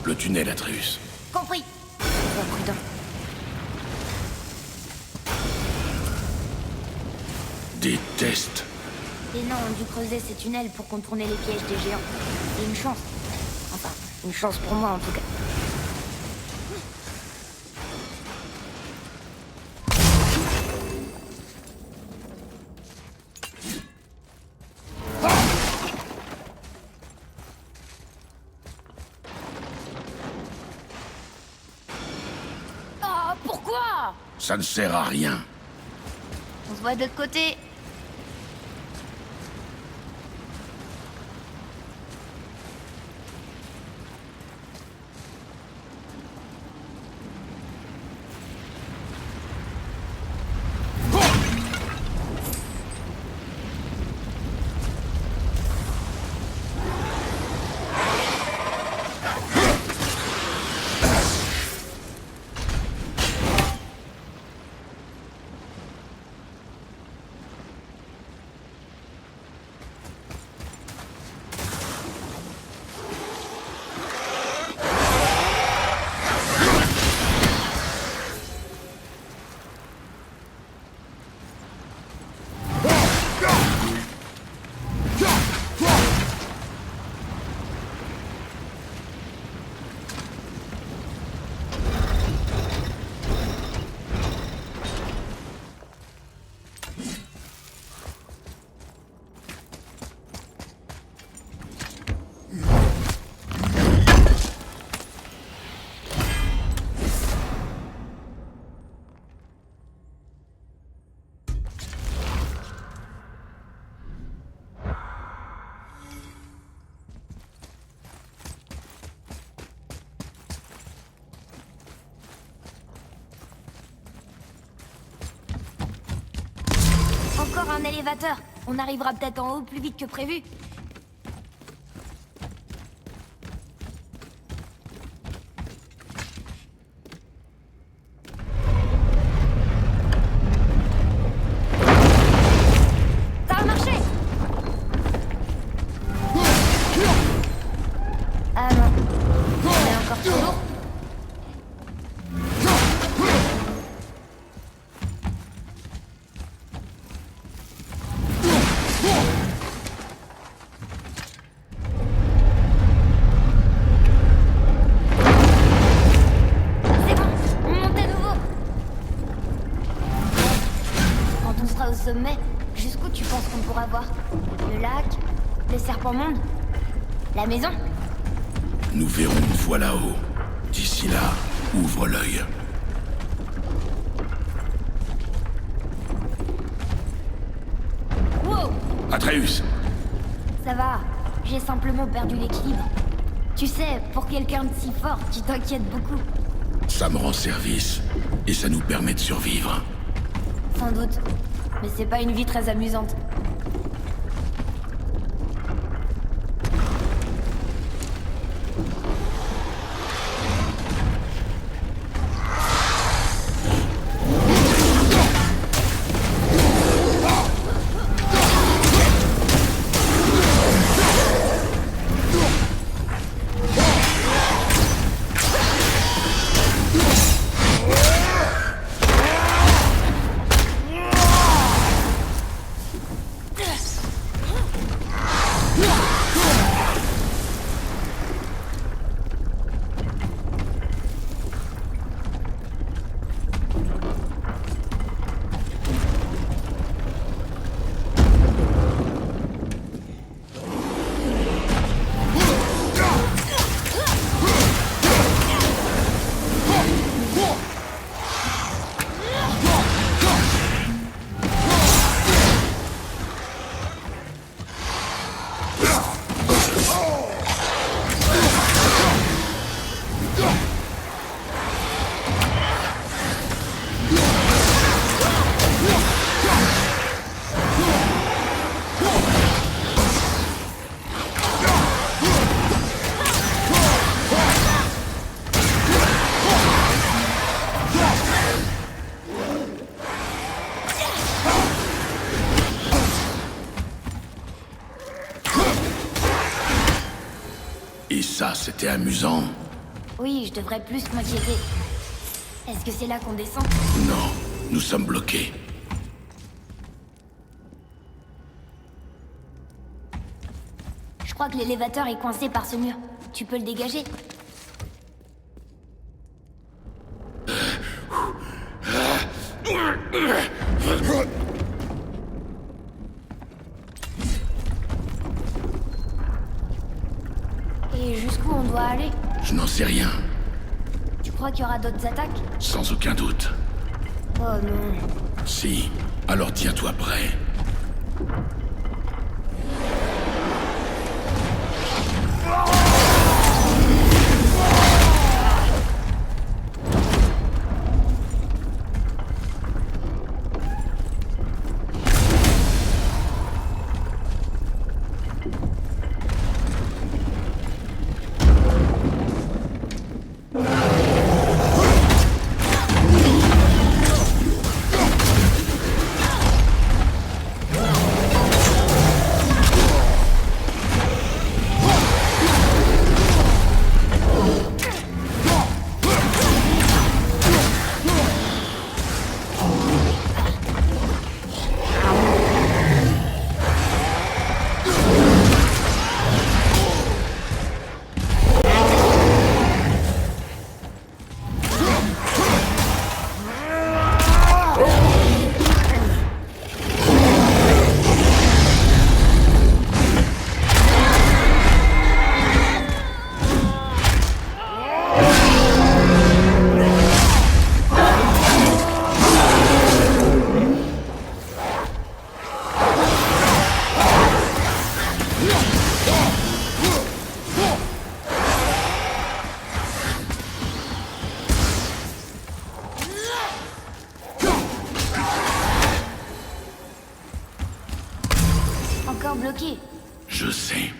le tunnel, Atreus. Compris. Sois prudent. Déteste. Les nains ont dû creuser ces tunnels pour contourner les pièges des géants. C'est une chance. Enfin, une chance pour moi en tout cas. Oh, pourquoi? Ça ne sert à rien. On se voit de l'autre côté. Encore un élévateur. On arrivera peut-être en haut plus vite que prévu. Ça a marché. Ah non. C'est encore trop lourd. C'est bon, on monte à nouveau. Quand on sera au sommet, jusqu'où tu penses qu'on pourra voir? Le lac? Le serpent monde? La maison? Nous verrons une fois là-haut. D'ici là, ouvre l'œil. Wow! Atreus! Ça va, j'ai simplement perdu l'équilibre. Tu sais, pour quelqu'un de si fort, tu t'inquiètes beaucoup. Ça me rend service. Et ça nous permet de survivre. Sans doute. Mais c'est pas une vie très amusante. Et ça, c'était amusant. Oui, je devrais plus m'inquiéter. Est-ce que c'est là qu'on descend? Non, nous sommes bloqués. Je crois que l'élévateur est coincé par ce mur. Tu peux le dégager? Et jusqu'où on doit aller? Je n'en sais rien, Tu crois qu'il y aura d'autres attaques? sans aucun doute. Oh non. Si, alors tiens-toi prêt. Encore bloqué. Je sais.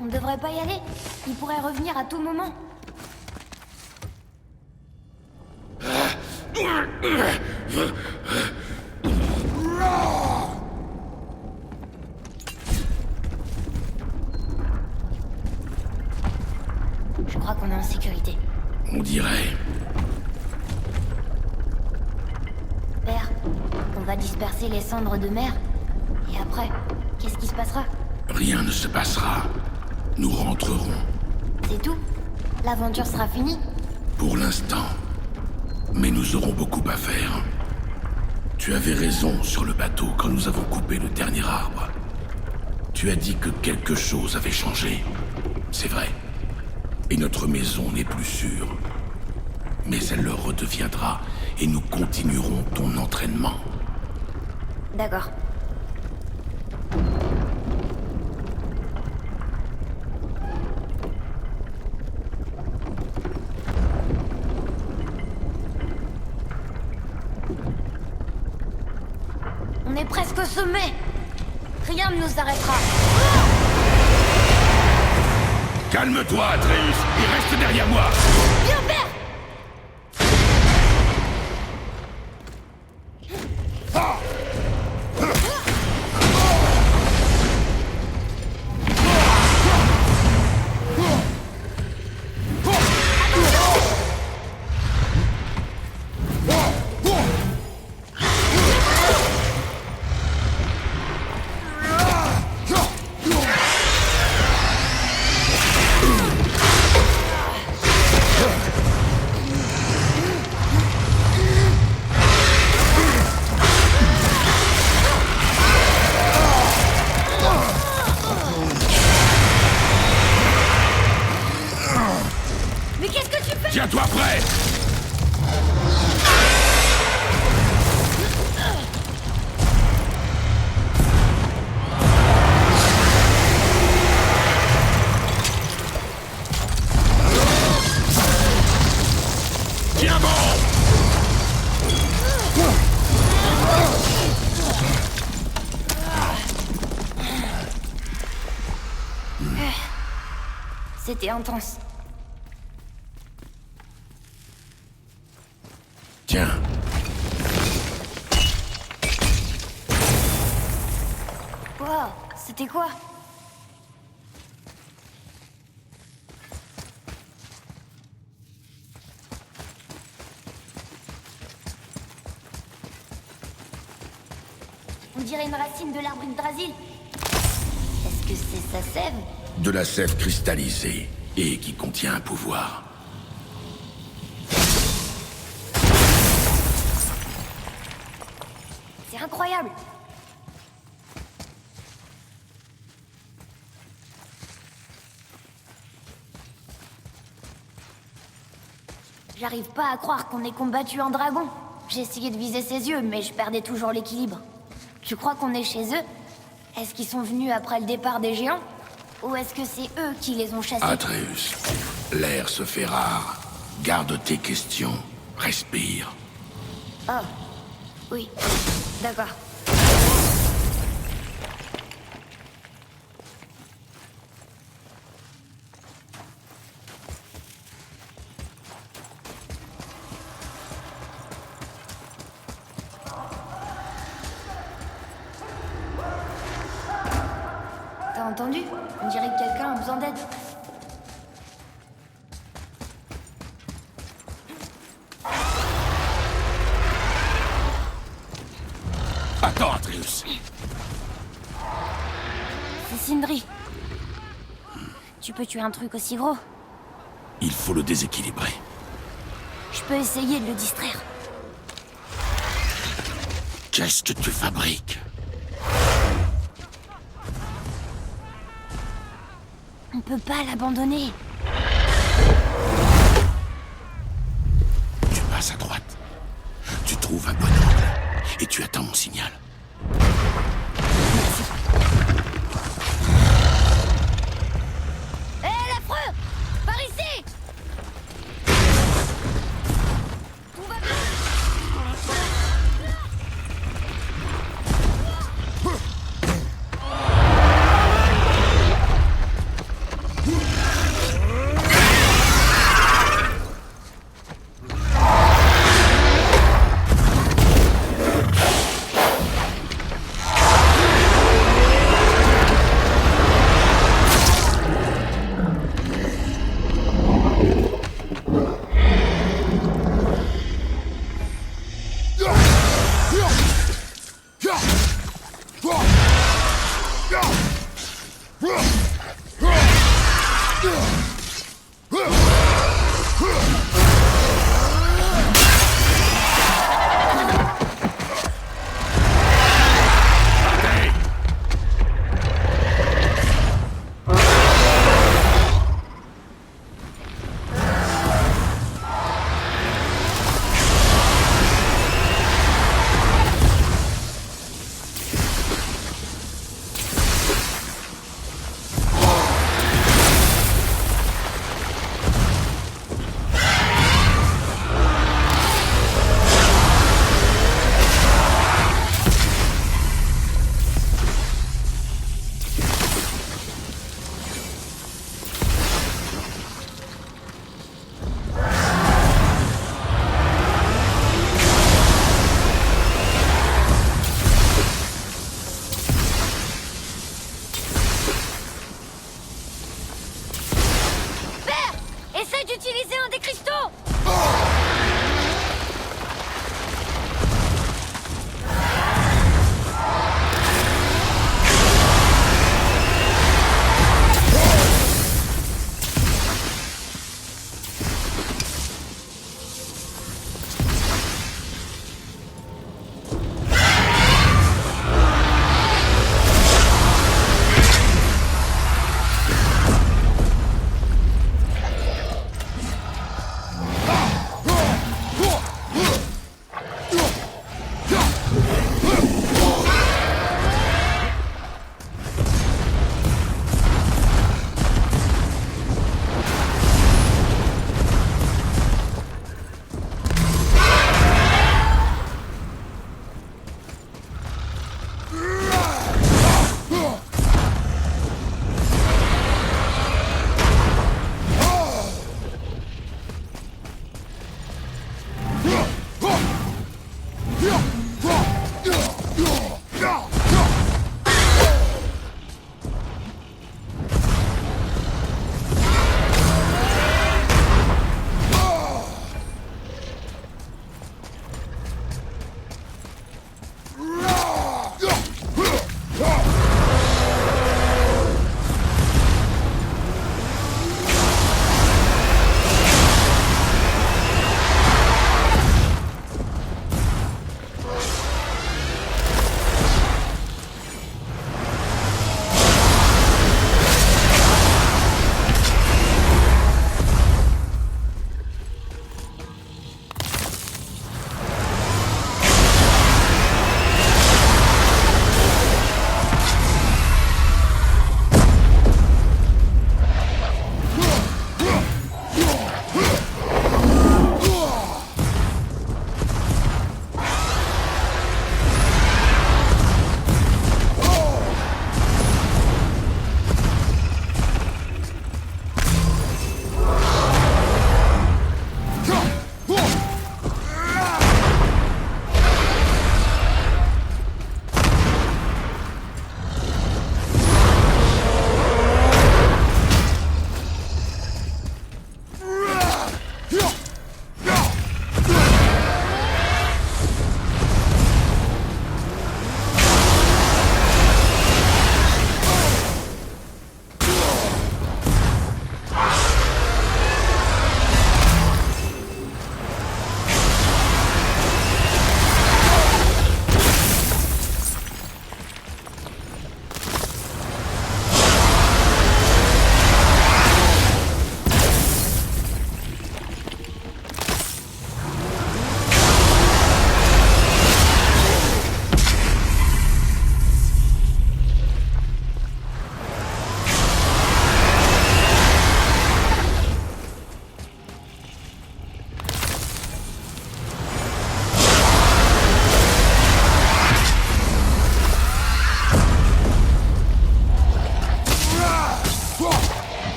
On ne devrait pas y aller. Il pourrait revenir à tout moment. Je crois qu'on est en sécurité. On dirait. Père, on va disperser les cendres de mer. Et après, qu'est-ce qui se passera? Rien ne se passera. Nous rentrerons. C'est tout? L'aventure sera finie? Pour l'instant. Mais nous aurons beaucoup à faire. Tu avais raison sur le bateau quand nous avons coupé le dernier arbre. Tu as dit que quelque chose avait changé. C'est vrai. Et notre maison n'est plus sûre. Mais elle le redeviendra et nous continuerons ton entraînement. D'accord. On est presque au sommet. Rien ne nous arrêtera. Calme-toi, Atreus. Il reste derrière moi. Viens, père! Mais qu'est-ce que tu fais? Tiens-toi prêt. Tiens bon. C'était intense. Tiens. Quoi? C'était quoi? On dirait une racine de l'arbre Yggdrasil. Est-ce que c'est sa sève? De la sève cristallisée, et qui contient un pouvoir. C'est incroyable. J'arrive pas à croire qu'on ait combattu un dragon. J'ai essayé de viser ses yeux, mais je perdais toujours l'équilibre. Tu crois qu'on est chez eux? Est-ce qu'ils sont venus après le départ des géants? Ou est-ce que c'est eux qui les ont chassés? Atreus, l'air se fait rare. Garde tes questions. Respire. Oh, oui, d'accord. T'as entendu? On dirait que quelqu'un a besoin d'aide. Attends, Atreus. C'est Sindri. Tu peux tuer un truc aussi gros? Il faut le déséquilibrer. Je peux essayer de le distraire. Qu'est-ce que tu fabriques? On peut pas l'abandonner. Tu passes à droite. Tu trouves un bon angle. Et tu attends mon signal. Merci. Hé, l'affreux! Par ici! Tout va bien?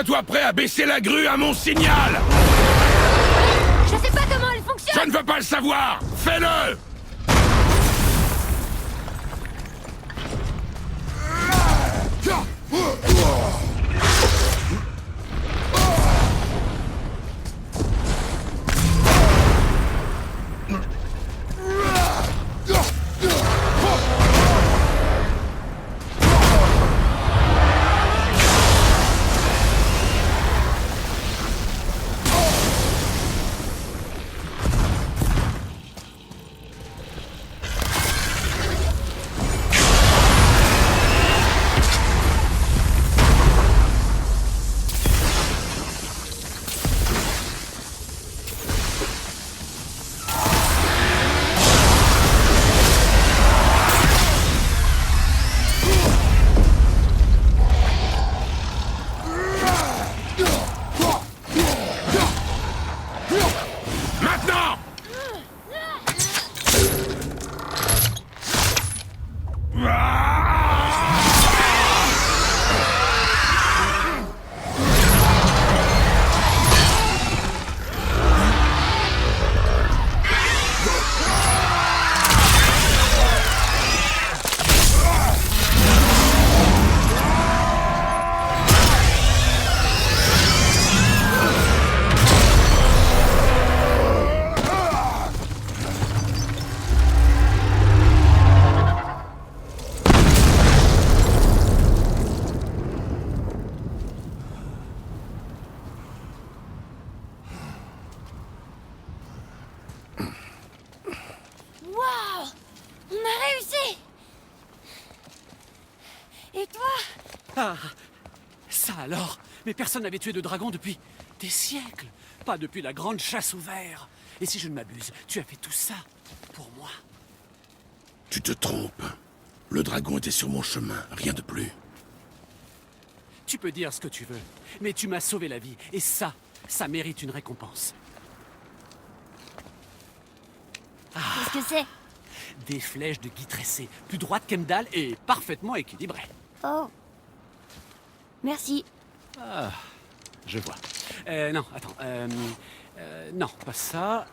Tiens-toi prêt à baisser la grue à mon signal! Je sais pas comment elle fonctionne! Je ne veux pas le savoir! Fais-le! Maintenant! Waouh! On a réussi! Et toi? Ah, ça alors. Mais personne n'avait tué de dragon depuis des siècles. Pas depuis la grande chasse aux vers. Et si je ne m'abuse, tu as fait tout ça pour moi. Tu te trompes. Le dragon était sur mon chemin, rien de plus. Tu peux dire ce que tu veux, mais tu m'as sauvé la vie. Et ça mérite une récompense. Qu'est-ce que c'est? Des flèches de gui tressé, plus droites qu'Emdal et parfaitement équilibrées. Oh. Merci. Je vois. Non, attends. Non, pas ça.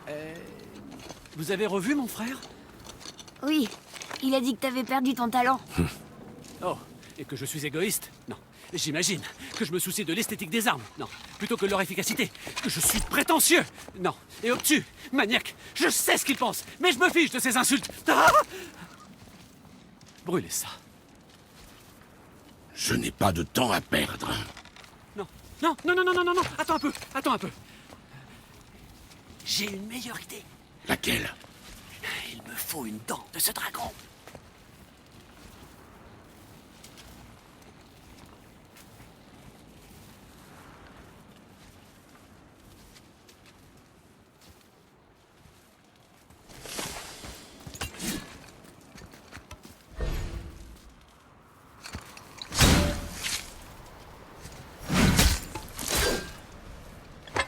Vous avez revu mon frère? Oui, il a dit que t'avais perdu ton talent. Oh, et que je suis égoïste? Non. J'imagine que je me soucie de l'esthétique des armes. Non. Plutôt que leur efficacité. Que je suis prétentieux. Non. Et obtus. Maniaque. Je sais ce qu'ils pensent. Mais je me fiche de ces insultes. Ah! Brûlez ça. Je n'ai pas de temps à perdre. Non. Non, non, non, non, non, non, non. Attends un peu. Attends un peu. J'ai une meilleure idée. Laquelle? Il me faut une dent de ce dragon.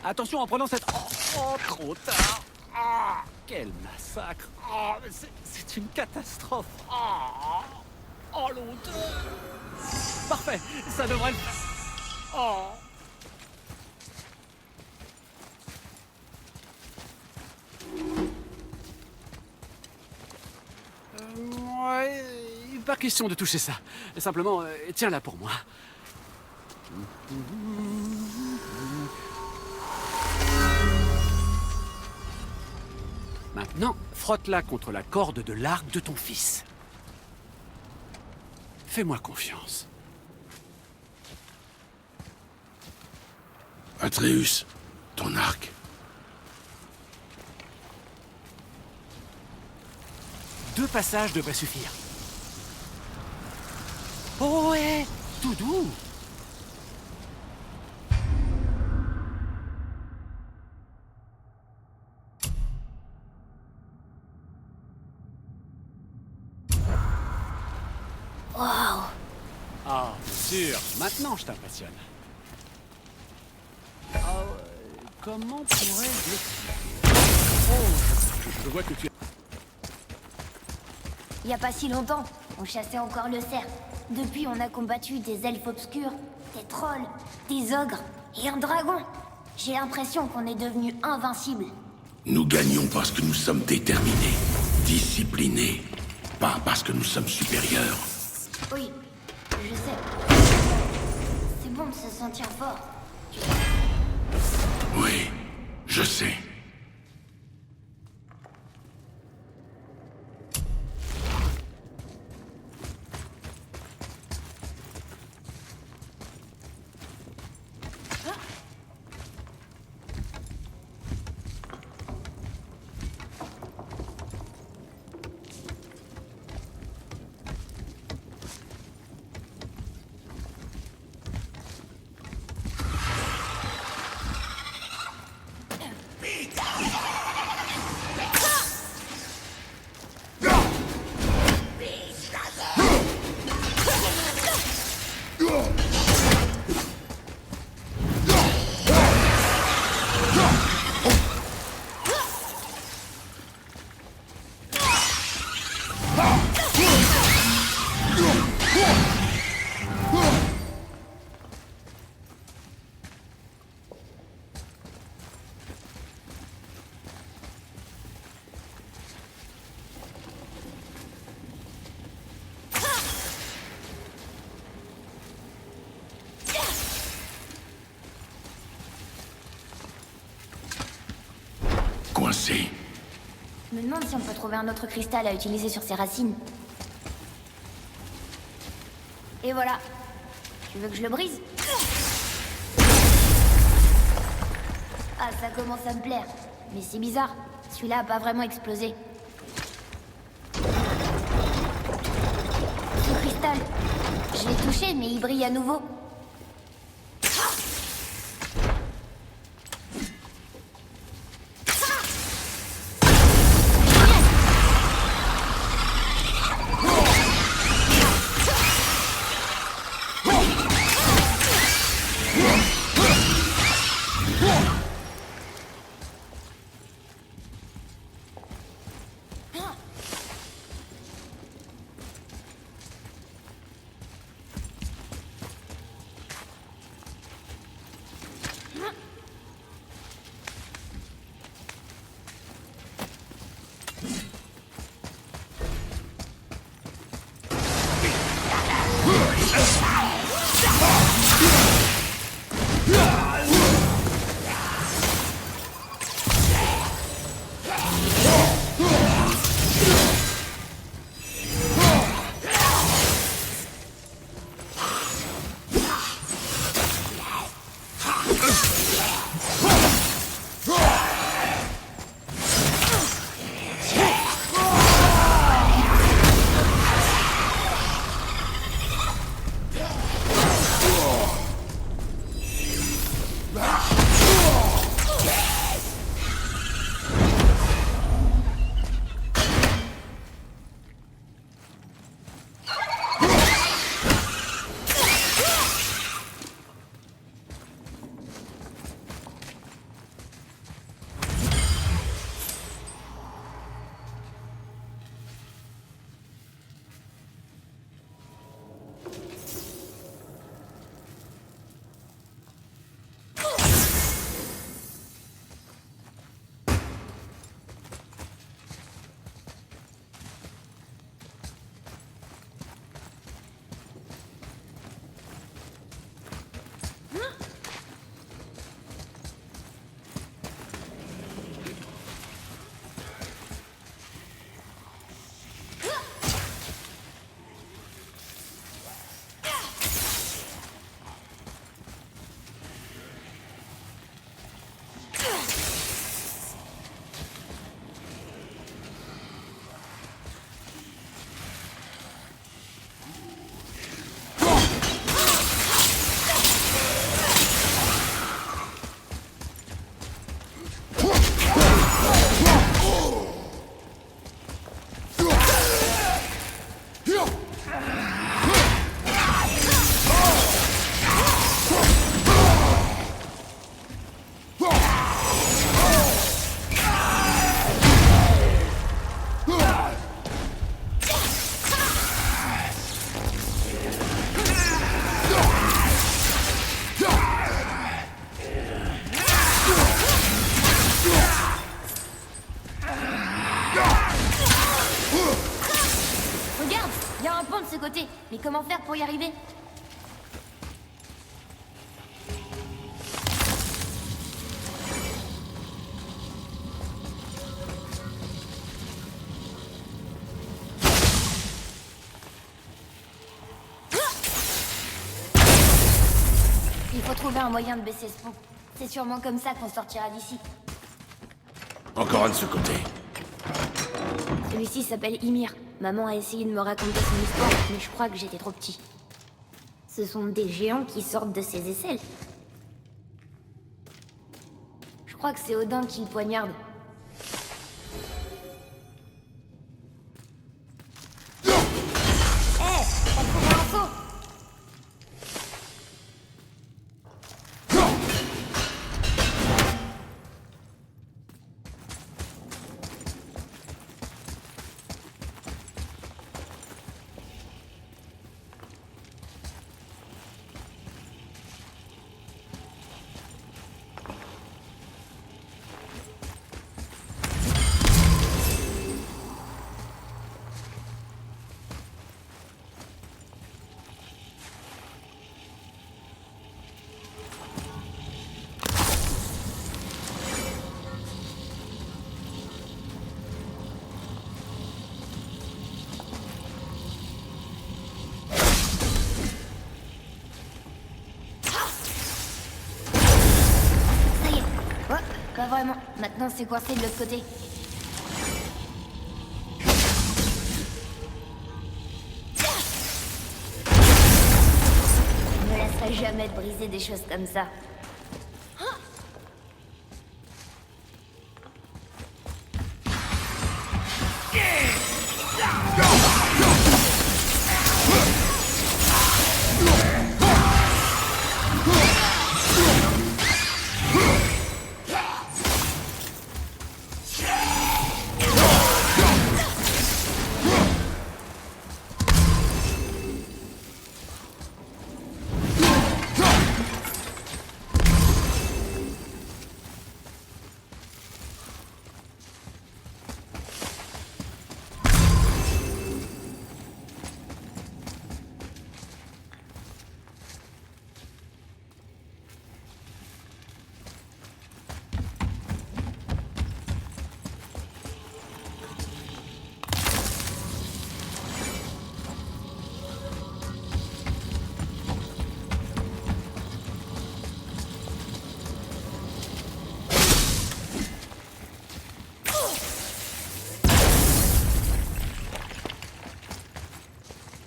Attention en prenant cette... Oh, trop tard. Ah, quel massacre. Ah, mais c'est une catastrophe. Ah, oh, l'odeur. Parfait, ça devrait le faire. Oh. Ouais, pas question de toucher ça. Simplement, tiens-la pour moi. Maintenant, frotte-la contre la corde de l'arc de ton fils. Fais-moi confiance. Atreus, ton arc. Deux passages devraient suffire. Oh ouais, tout doux. Waouh! Ah, sûr. Maintenant, je t'impressionne. Comment pourrais-je l'expliquer? Oh, je vois que tu... Il y a pas si longtemps, on chassait encore le cerf. Depuis, on a combattu des elfes obscurs. des trolls, des ogres et un dragon. J'ai l'impression qu'on est devenu invincible. Nous gagnons parce que nous sommes déterminés, disciplinés, pas parce que nous sommes supérieurs. Oui, je sais. C'est bon de se sentir fort. Oui, je sais. Coincé. Je me demande si on peut trouver un autre cristal à utiliser sur ses racines. Et voilà. Tu veux que je le brise? Ah, ça commence à me plaire. Mais c'est bizarre. Celui-là a pas vraiment explosé. Ce cristal, je l'ai touché, mais il brille à nouveau. comment faire pour y arriver? Il faut trouver un moyen de baisser ce pont. C'est sûrement comme ça qu'on sortira d'ici. Encore un de ce côté. Celui-ci s'appelle Ymir. Maman a essayé de me raconter son histoire, mais je crois que j'étais trop petit. Ce sont des géants qui sortent de ses aisselles. Je crois que c'est Odin qui le poignarde. Hé, t'as trouvé un seau? Pas vraiment. Maintenant, c'est coincé de l'autre côté. Je me laisserai jamais de briser des choses comme ça.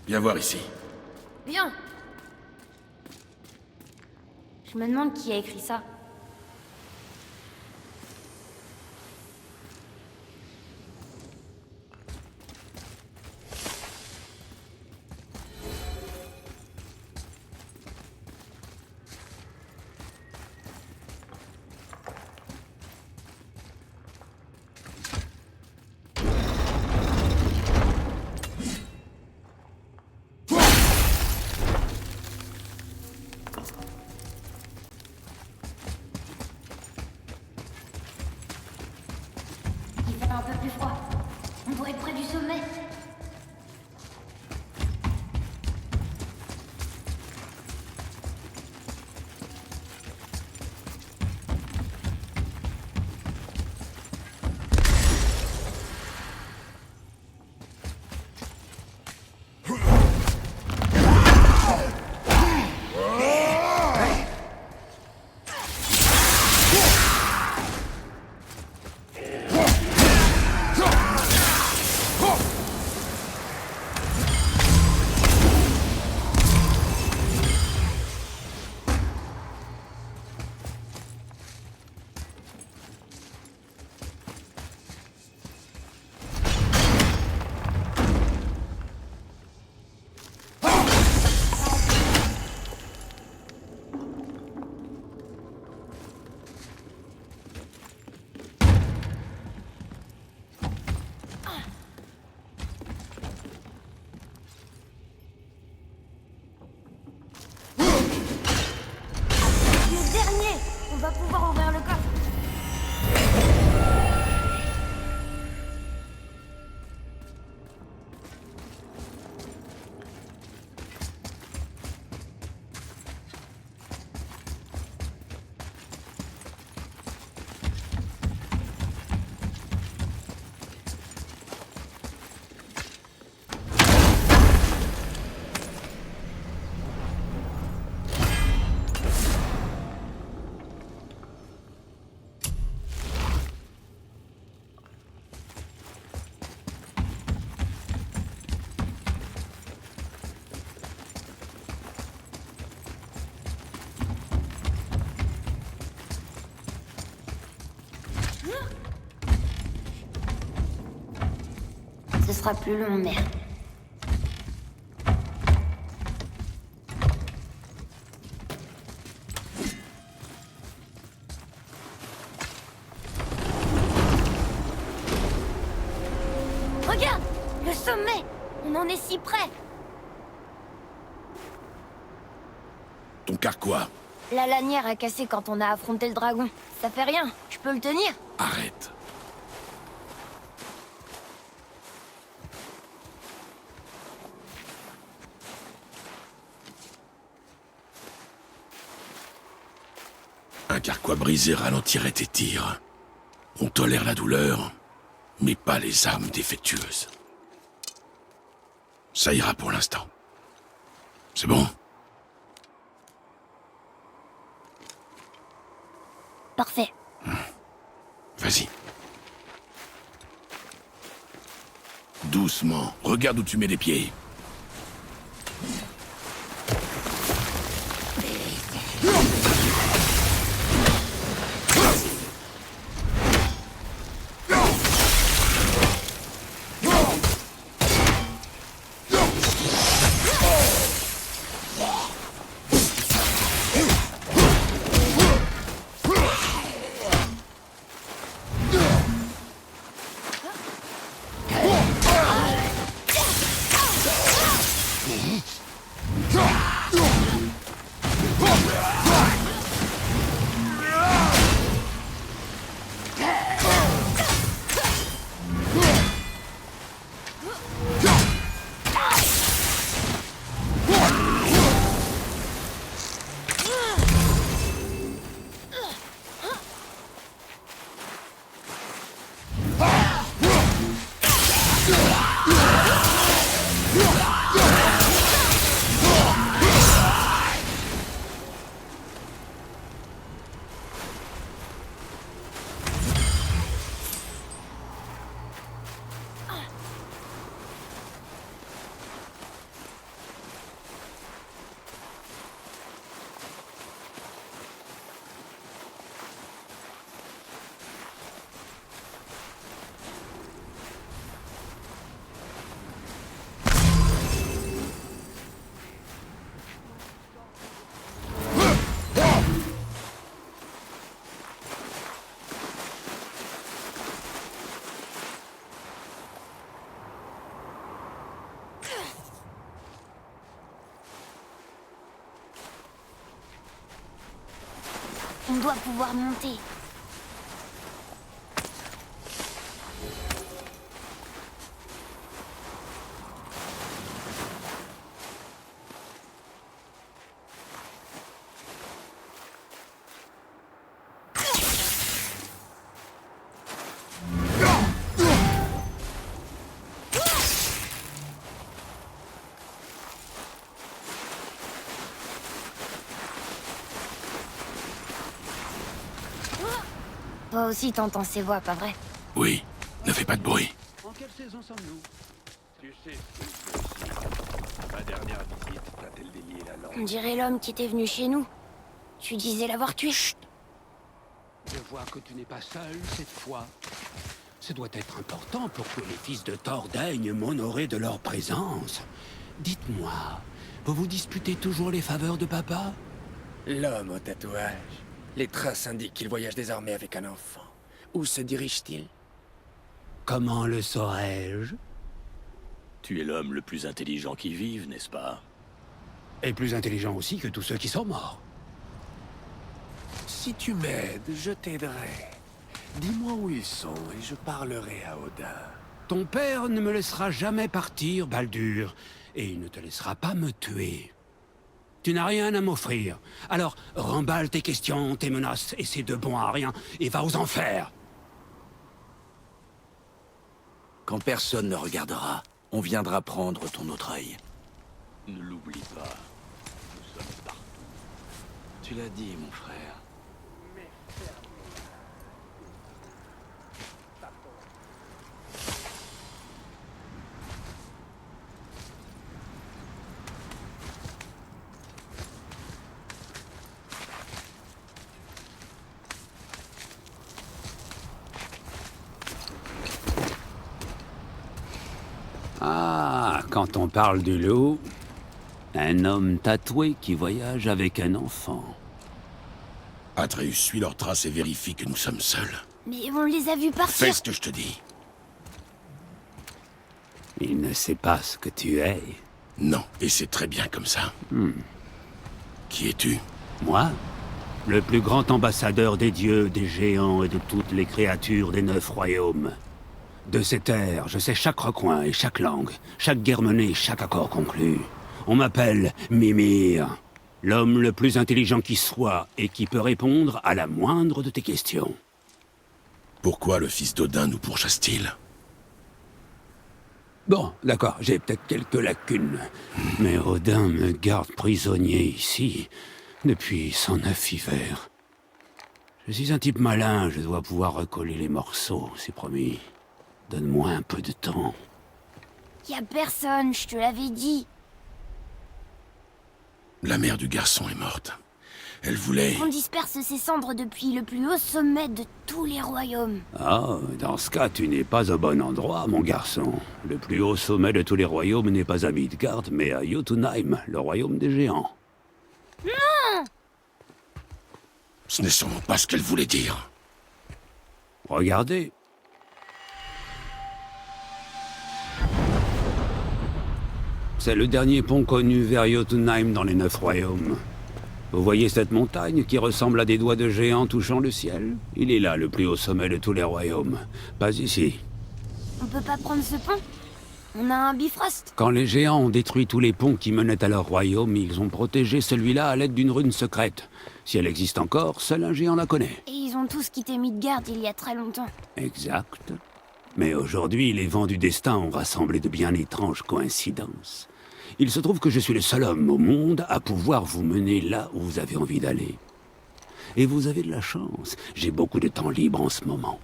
Viens voir ici. Bien. Je me demande qui a écrit ça. Un peu plus froid. On pourrait être près du sommet. Ce sera plus long, mais... Regarde! Le sommet! On en est si près! Ton carquois. La lanière a cassé quand on a affronté le dragon. Ça fait rien, je peux le tenir. Arrête. Un carquois brisé ralentirait tes tirs. On tolère la douleur, mais pas les armes défectueuses. Ça ira pour l'instant. C'est bon? Parfait. Vas-y. Doucement. Regarde où tu mets les pieds. On doit pouvoir monter. Toi aussi t'entends ces voix, pas vrai? Oui, ne fais pas de bruit. En quelle saison sommes-nous? Tu sais, ma dernière visite t'a-t-elle délié la langue? On dirait l'homme qui était venu chez nous. Tu disais l'avoir tué. Je vois que tu n'es pas seul cette fois. Ce doit être important pour que les fils de Thor daignent m'honorer de leur présence. Dites-moi, vous vous disputez toujours les faveurs de papa? L'homme au tatouage. Les traces indiquent qu'il voyage désormais avec un enfant. Où se dirige-t-il? Comment le saurais-je? Tu es l'homme le plus intelligent qui vive, n'est-ce pas? Et plus intelligent aussi que tous ceux qui sont morts. Si tu m'aides, je t'aiderai. Dis-moi où ils sont et je parlerai à Odin. Ton père ne me laissera jamais partir, Baldur, et il ne te laissera pas me tuer. Tu n'as rien à m'offrir. Alors, remballe tes questions, tes menaces, et c'est de bon à rien, et va aux enfers. Quand personne ne regardera, on viendra prendre ton autre œil. Ne l'oublie pas. Nous sommes partout. Tu l'as dit, mon frère. Quand on parle du loup, un homme tatoué qui voyage avec un enfant. Atreus, suis leurs traces et vérifie que nous sommes seuls. Mais on les a vus partir. Fais ce que je te dis. Il ne sait pas ce que tu es. Non, et c'est très bien comme ça. Qui es-tu? Moi? Le plus grand ambassadeur des dieux, des géants et de toutes les créatures des 9 royaumes. De ces terres, je sais chaque recoin et chaque langue, chaque guerre menée, chaque accord conclu. On m'appelle Mimir, l'homme le plus intelligent qui soit et qui peut répondre à la moindre de tes questions. Pourquoi le fils d'Odin nous pourchasse-t-il? Bon, d'accord, j'ai peut-être quelques lacunes, mais Odin me garde prisonnier ici depuis 109 hivers. Je suis un type malin, je dois pouvoir recoller les morceaux, c'est promis. Donne-moi un peu de temps. Y a personne, je te l'avais dit. La mère du garçon est morte. Elle voulait... On disperse ses cendres depuis le plus haut sommet de tous les royaumes. Ah, dans ce cas, tu n'es pas au bon endroit, mon garçon. Le plus haut sommet de tous les royaumes n'est pas à Midgard, mais à Jotunheim, le royaume des géants. Ce n'est sûrement pas ce qu'elle voulait dire. Regardez. C'est le dernier pont connu vers Jotunheim dans les 9 royaumes. Vous voyez cette montagne qui ressemble à des doigts de géants touchant le ciel? Il est là, le plus haut sommet de tous les royaumes. Pas ici. On peut pas prendre ce pont? On a un Bifrost. Quand les géants ont détruit tous les ponts qui menaient à leur royaume, ils ont protégé celui-là à l'aide d'une rune secrète. Si elle existe encore, seul un géant la connaît. Et ils ont tous quitté Midgard il y a très longtemps. Exact. Mais aujourd'hui, les vents du destin ont rassemblé de bien étranges coïncidences. Il se trouve que je suis le seul homme au monde à pouvoir vous mener là où vous avez envie d'aller. Et vous avez de la chance. J'ai beaucoup de temps libre en ce moment.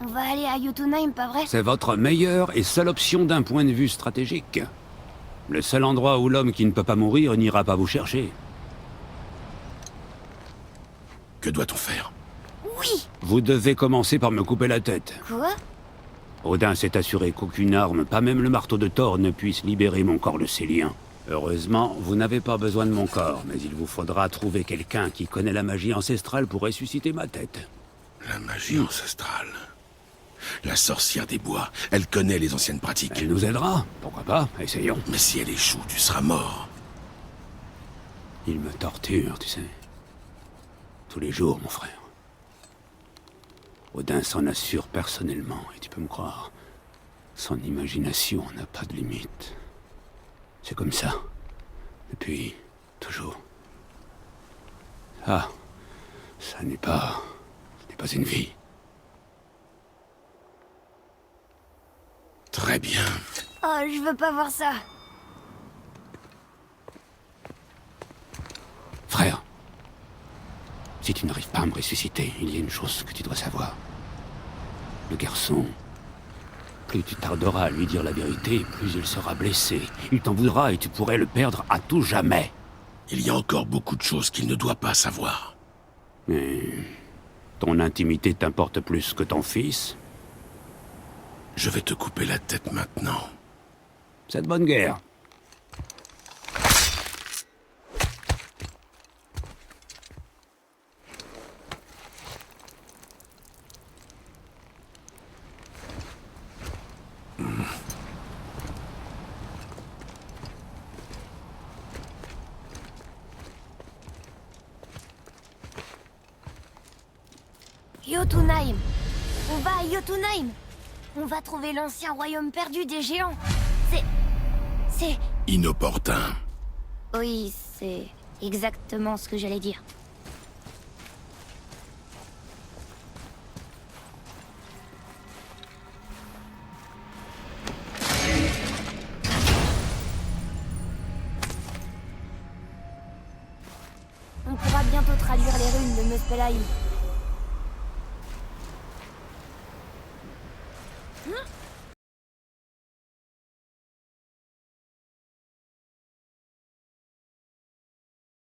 On va aller à Jotunheim, pas vrai? C'est votre meilleure et seule option d'un point de vue stratégique. Le seul endroit où l'homme qui ne peut pas mourir n'ira pas vous chercher. Que doit-on faire? Oui! Vous devez commencer par me couper la tête. Quoi? Odin s'est assuré qu'aucune arme, pas même le marteau de Thor, ne puisse libérer mon corps de ses liens. Heureusement, vous n'avez pas besoin de mon corps, mais il vous faudra trouver quelqu'un qui connaît la magie ancestrale pour ressusciter ma tête. La magie ancestrale. La sorcière des bois. Elle connaît les anciennes pratiques. Elle nous aidera, pourquoi pas, essayons. Mais si elle échoue, tu seras mort. Il me torture, tu sais. Tous les jours, mon frère. Odin s'en assure personnellement, et tu peux me croire, son imagination n'a pas de limite. C'est comme ça, depuis toujours. Ah, ce n'est pas une vie. Très bien. Oh, je veux pas voir ça. Frère, si tu n'arrives pas à me ressusciter, il y a une chose que tu dois savoir. Le garçon, plus tu tarderas à lui dire la vérité, plus il sera blessé. Il t'en voudra et tu pourrais le perdre à tout jamais. Il y a encore beaucoup de choses qu'il ne doit pas savoir. Mais ton intimité t'importe plus que ton fils? Je vais te couper la tête maintenant. C'est de bonne guerre. Jotunheim. On va à Jotunheim. On va trouver l'ancien royaume perdu des géants. C'est... Inopportun. Oui, c'est exactement ce que j'allais dire. On pourra bientôt traduire les runes de Muspelheim.